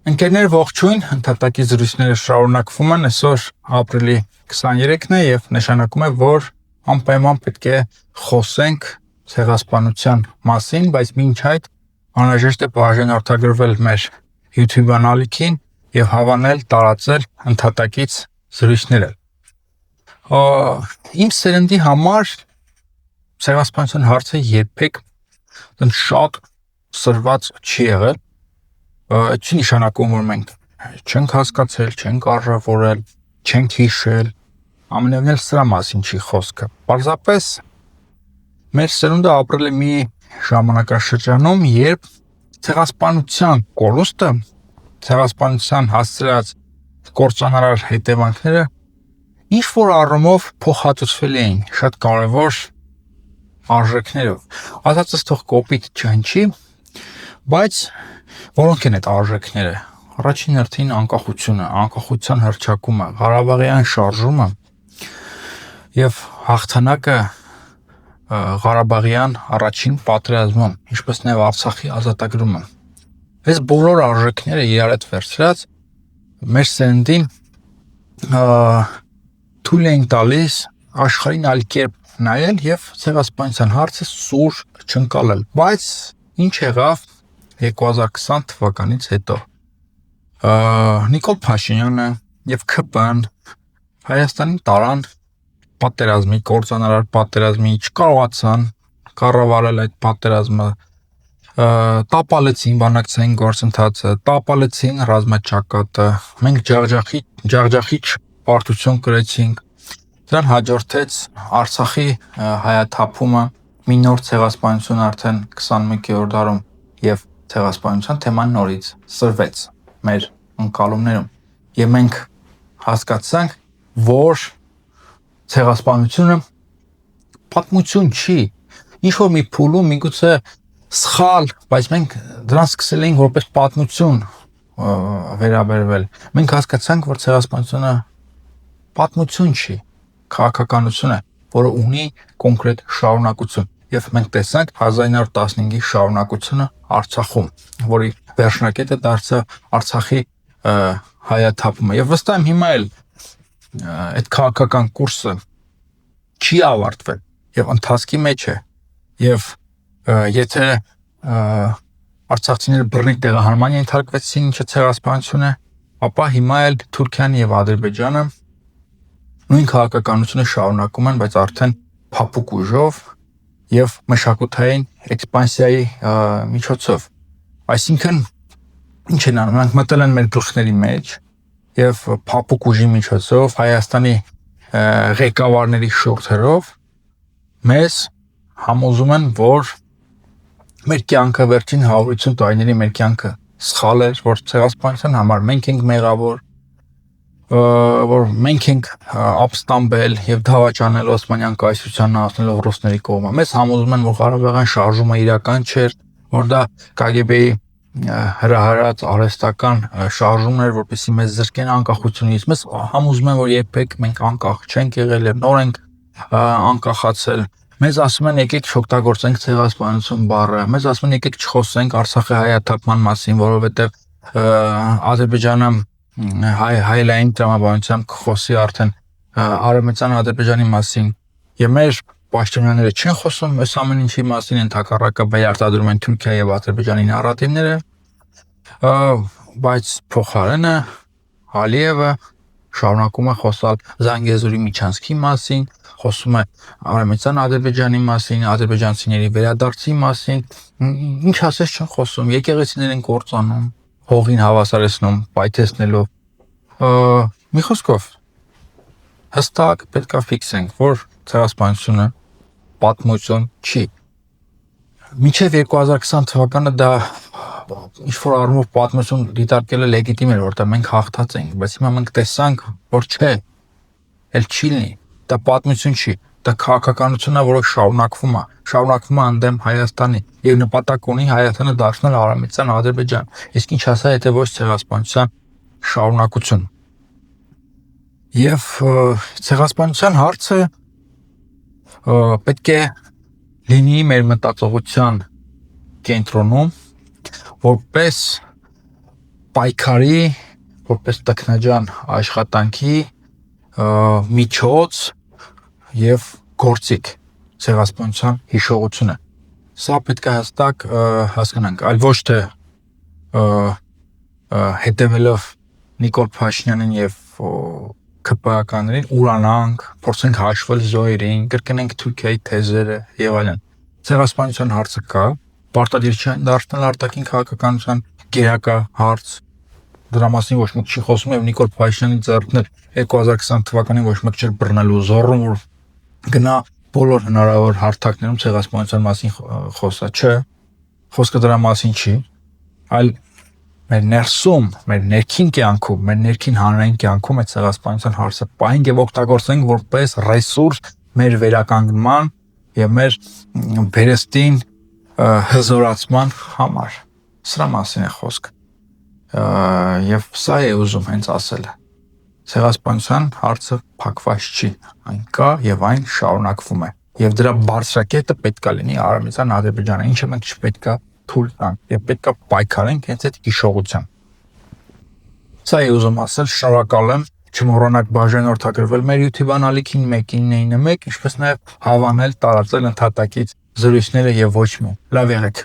Ընկերներ ողջույն, ընդհատակի զրույցները շարունակվում են, այսօր ապրիլի 23-ն է եւ նշանակում է, որ անպայման պետք է խոսենք ցեղասպանության մասին, բայց մինչ այդ անհրաժեշտ է բաժանորդագրվել մեր YouTube անալիքին եւ հավանել, տարածել ընդհատակից զրույցները։ Իմ սերնդի համար ցեղասպանության հարցը երբեք շատ սրված չի եղել։ Այդ չի նշանակում, որ մենք չենք հասկացել, չենք արժևորել, չենք հիշել, ամենևին էլ սրա մասին չի խոսքը։ Պարզապես մեր սերունդը ապրել է մի ժամանակաշրջանում, երբ ցեղասպանության կորուստը, ցեղասպանության հասցրած կործանարար հետևանքները ինչ որ առումով փոխհատուցվել էին շատ կարևոր արժեքներով։ Ասածս թող կոպիտ չհնչի, բայց որոնք են այդ արժեքները։ Առաջին հերթին անկախությունը, անկախության հռչակումը, Ղարաբաղյան շարժումը եւ հաղթանակը Ղարաբաղյան առաջին պատերազմում, ինչպես նաեւ Արցախի ազատագրումը։ Այս բոլոր արժեքները իրար հետ վերցրած մեր սերնդին թույլ էին տալիս աշխարհին այլ կերպ նայել եւ ցեղասպանության հարցը սուր չընկալել։ Բայց ինչ եղավ 2020 թվականից հետո Նիկոլ Փաշինյանը եւ ՔՊ-ն Հայաստանին տարան պատերազմի, կործանարար պատերազմի, չկարողացան կառավարել այդ պատերազմը, տապալեցին բանակցային գործընթացը, տապալեցին ռազմաճակատը, մենք ջախջախիչ պարտություն կրեցինք, դրան հաջորդեց Արցախի հայաթափումը, մի նոր ցեղասպանություն արդեն 21-րդ դարում եւ ցեղասպանության թեման նորից սրվեց մեր ընկալումներում եւ մենք հասկացանք, որ ցեղասպանությունը պատմություն չի, ինչ որ մի փուլում միգուցե սխալ, բայց մենք դրան սկսել էինք որպես պատմություն վերաբերվել։ Մենք հասկացանք, որ ցեղասպանությունը պատմություն չի, քաղաքականություն է, որը ունի կոնկրետ շարունակություն։ Եվ մենք տեսանք 1915-ի շարունակությունը Արցախում, որի վերջնակետը դարձավ Արցախի հայաթափումը։ Եվ վստահ եմ հիմա էլ այդ քաղաքական կուրսը չի ավարտվել եւ ընթացքի մեջ է։ Եվ եթե արցախցիները բռնի տեղահանման ենթարկվեցին, ինչը ցեղասպանություն է, ապա հիմա էլ Թուրքիան եւ Ադրբեջանը նույն քաղաքականությունը շարունակում են, բայց արդեն փափուկ ուժով եւ մշակութային էքսպանսիայի միջոցով։ Այսինքն ինչ են անում, նրանք մտել են մեր գլխների մեջ եւ փափուկ ուժի միջոցով Հայաստանի ղեկավարների շուրթերով մեզ համոզում են, որ մեր կյանքը վերջին 150 տարիների մեր կյանքը սխալ էր, որ ցեղասպանության համար մենք ենք մեղավոր, որ մենք ենք ապստամբել եւ դավաճանել Օսմանյան կայսրությանն անցնելով ռուսների կողմը։ Մեզ համոզում են, որ Ղարաբաղյան շարժումը իրական չէր, որ դա KGB-ի հրահրած արհեստական շարժումն էր, որպեսզի մեզ զրկեն անկախությունից։ Մեզ համոզում են, որ երբեք մենք անկախ չենք եղել եւ նոր ենք անկախացել։ Մեզ ասում են եկեք չօգտագործենք ցեղասպանություն բառը։ Մեզ ասում են եկեք չխոսենք Արցախի հայաթափման մասին, որովհետեւ Ադրբեջանը հայ-լայն տրամաբանությամբ կխոսի արդեն Արևմտյան Ադրբեջանի մասին։ Եվ մեր պաշտոնյաները չեն խոսում այս ամեն ինչի մասին, ընդհակառակը բերարտադրում են Թուրքիա եւ Ադրբեջանի նարատիվները, բայց փոխարենը Ալիևը շարունակում է խոսալ Զանգեզուրի միջանցքի մասին, խոսում է Արևմտյան Ադրբեջանի մասին, ադրբեջանցիների վերադարձի մասին, ինչ ասես չեն խոսում, եկեղեցիներ են կործանում, հողին հավասարեցնում, պայթեցնելով։ Մի խոսքով հստակ պետքա ֆիքսենք, որ ցեղասպանությունը պատմություն չի։ Մինչև 2020 թվականը դա ինչ որ առումով պատմություն դիտարկելը լեգիտիմ էր, որտեղ մենք հաղթած էինք, բայց հիմա մենք տեսանք, որ չէ, էլ չի լինի, դա պատմություն չի, դա քաղաքականություն է, որը շարունակվում է ընդդեմ Հայաստանի եւ նպատակ ունի Հայաստանը դարձնել Արևմտյան Ադրբեջան։ Իսկ ինչ ասա, եթե ոչ ցեղասպանության շարունակություն։ Եվ ցեղասպանության հարցը պետք է լինի մեր մտածողության կենտրոնում, որպես պայքարի որպես տքնաջան աշխատանքի միջոց եւ գործիք ցեղասպանության հիշողությունը։ Սա պետք է հստակ հասկանանք, այլ ոչ թե հետևելով Նիկոլ Փաշինյանին եւ ԿՊԱ-ականներին ուրանանք, փորձենք հաշվել զոհերին, կրկնենք Թուրքիայի թեզերը եւ այլն։ Ցեղասպանության հարցը կա, պարտադիր չէ դարձնել արտաքին քաղաքականության գերակա հարց։ Դրա մասին ոչ մեկ չի խոսում եւ Նիկոլ Փաշինյանի ձեռքն 2020 թվականին ոչ մեկ չէր բռնելու զոռում, որ գնա բոլոր հնարավոր հարթակներում ցեղասպանության մասին խոսա, չէ։ Խոսքը դրա մասին չի, այլ մեր ներսում, մեր ներքին կյանքում, մեր ներքին հանրային կյանքում այդ ցեղասպանության հարցը պահենք եւ օգտագործենք որպես ռեսուրս մեր վերականգնման եւ մեր վերստին հզորացման համար։ Սրա մասին է խոսքը։ Եվ սա է ուզում հենց ասել։ Ցեղասպանության հարցը փակված չի, այն կա եւ այն շարունակվում է։ Եվ դրա բարձրակետը պետքա լինի Արևմտյան Ադրբեջանը, ինչը մենք չպետքա թույլ տանք եւ պետքա պայքարենք հենց այդ հիշողությամբ։ Սա է ուզում ասել, շնորհակալ եմ, չմոռանաք բաժանորդագրվել մեր YouTube անալիքին 191, ինչպես նաեւ հավանել, տարածել ընդհատակից զրույցները եւ ոչ մի։ Լավ եղեք։